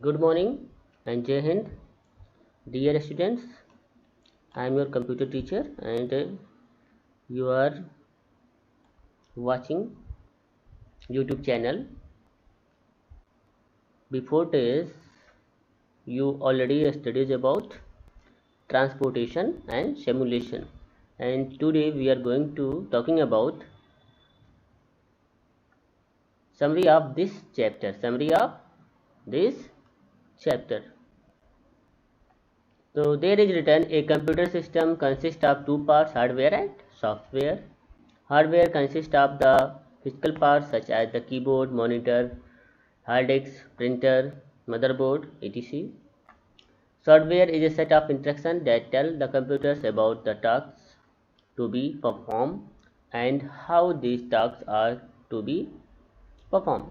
Good morning and Jai Hind, dear students. I am your computer teacher and you are watching YouTube channel. Before this, you already studied about transportation and simulation, and today we are going to talking about summary of this chapter. So there is written a computer system consists of two parts, hardware and software. Hardware consists of the physical parts such as the keyboard, monitor, hard disk, printer, motherboard, etc. Software is a set of instructions that tell the computers about the tasks to be performed and how these tasks are to be performed.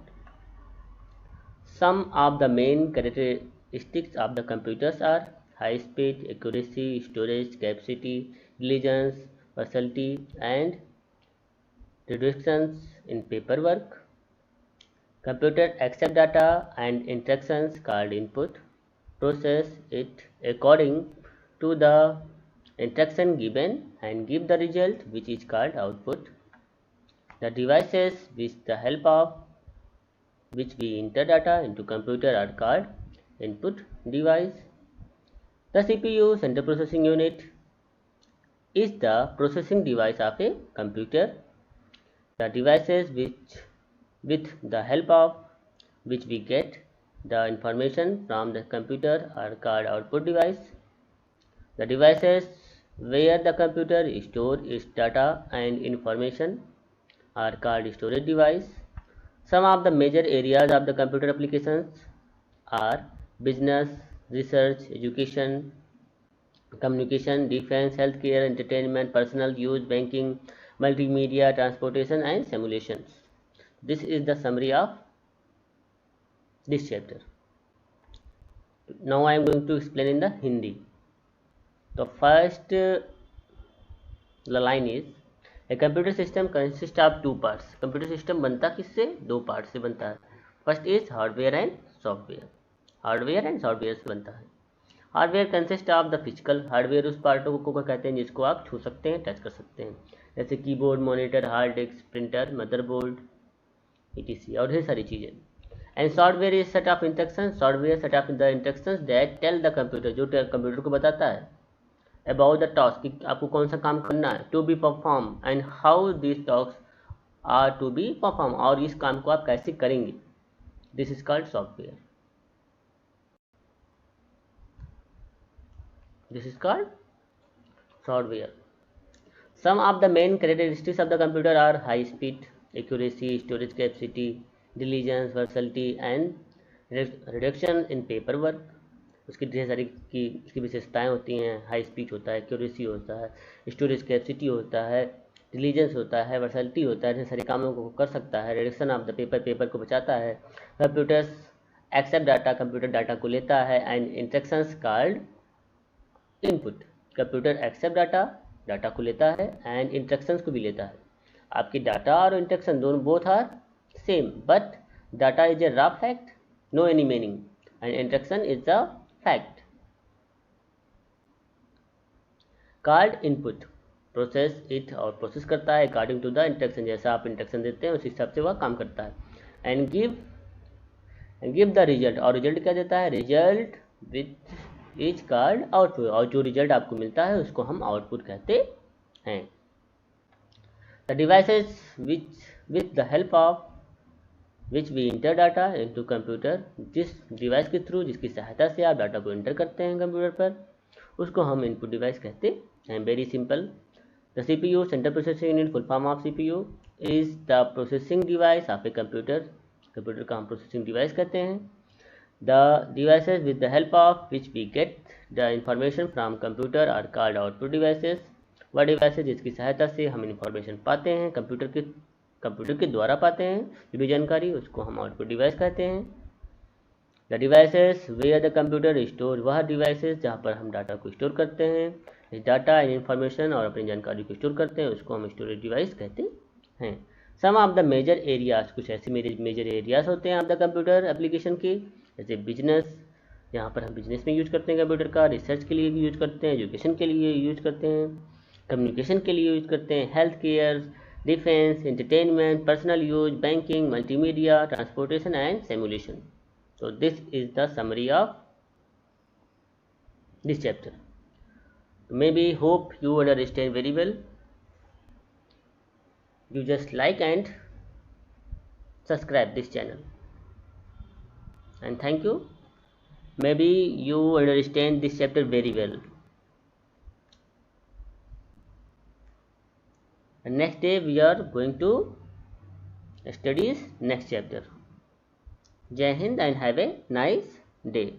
Some of the main characteristics of the computers are high speed, accuracy, storage capacity, intelligence, versatility, and reductions in paperwork. Computer accept data and instructions called input, process it according to the instruction given and give the result which is called output. The devices with the help of which we enter data into computer are called input device. The CPU, central processing unit, is the processing device of a computer. The devices with the help of which we get the information from the computer are called output device. The devices where the computer stores its data and information are called storage device. Some of the major areas of the computer applications are business, research, education, communication, defense, healthcare, entertainment, personal use, banking, multimedia, transportation, and simulations. This is the summary of this chapter. Now I am going to explain in the Hindi. The first line is a computer system consists of two parts. Computer system बनता किससे? दो part से बनता है. First is hardware and software. Hardware and software से बनता है. Hardware consist of the physical. Hardware उस पार्टों को कहते हैं जिसको आप छू सकते हैं, टच कर सकते हैं, जैसे keyboard, monitor, hard disk, printer, motherboard, etc. और ढेर सारी चीज़ें. And software is set of instruction. Software set of the instructions that tell the computer, जो कंप्यूटर को बताता है अबाउट द टास्क, कि आपको कौन सा काम करना है, to be perform and how this task are to be perform, और इस काम को आप कैसे करेंगे. This is called software. This is called software. Some of the main characteristics of the computer are high speed, accuracy, storage capacity, intelligence, versatility and reduction in paperwork. उसकी ढेर सारी की इसकी विशेषताएं होती हैं. हाई स्पीड होता है, एक्यूरेसी होता है, स्टोरेज कैपेसिटी होता है, इंटेलिजेंस होता है, वर्सैलिटी होता है, ढेर सारे कामों को कर सकता है, रिडक्शन ऑफ द पेपर को बचाता है. Computers accept data, computer data को लेता है, and instructions called input. Computer accept data को लेता है एंड इंस्ट्रक्शंस को भी लेता है. आपकी डाटा और इंस्ट्रक्शन दोनों both are same, but data is a raw fact, no any meaning, and instruction is the fact. Called input, process it, और प्रोसेस करता है अकॉर्डिंग टू द इंस्ट्रक्शन. जैसा आप इंस्ट्रक्शन देते हैं उस हिसाब से वह काम करता है. एंड गिव द रिजल्ट, और रिजल्ट क्या देता है? Result with is called output, और जो रिजल्ट आपको मिलता है उसको हम आउटपुट कहते हैं. The devices with the help of which we enter data into computer, जिस डिवाइस के थ्रू, जिसकी सहायता से आप डाटा को इंटर करते हैं कंप्यूटर पर, उसको हम इनपुट डिवाइस कहते हैं. Very simple. The CPU, central processing unit, full form of CPU, is the processing device of a computer. Computer का हम प्रोसेसिंग डिवाइस कहते हैं. The devices with the help of which we get the information from computer are called output devices. वह devices जिसकी सहायता से हम information पाते हैं, कंप्यूटर के द्वारा पाते हैं जो भी जानकारी, उसको हम आउटपुट डिवाइस कहते हैं. The devices where the computer store, वह डिवाइसेज जहाँ पर हम डाटा को स्टोर करते हैं, इस डाटा एंड इन्फॉर्मेशन, और अपनी जानकारी को स्टोर करते हैं, उसको हम स्टोरेज डिवाइस कहते हैं. सम ऑफ द मेजर एरियाज, कुछ ऐसे मेजर एरियाज होते हैं ऑफ द कंप्यूटर एप्लीकेशन के जैसे बिजनेस, यहाँ पर हम बिजनेस में यूज करते हैं कंप्यूटर का, रिसर्च के लिए भी यूज करते हैं, एजुकेशन के लिए यूज करते हैं, कम्युनिकेशन के लिए यूज करते हैं, health care, defence, entertainment, personal use, banking, multimedia, transportation and simulation. So this is the summary of this chapter. Maybe hope you understand very well. You just like and subscribe this channel, and thank you. Maybe you understand this chapter very well. And next day we are going to study next chapter. Jai Hind and have a nice day.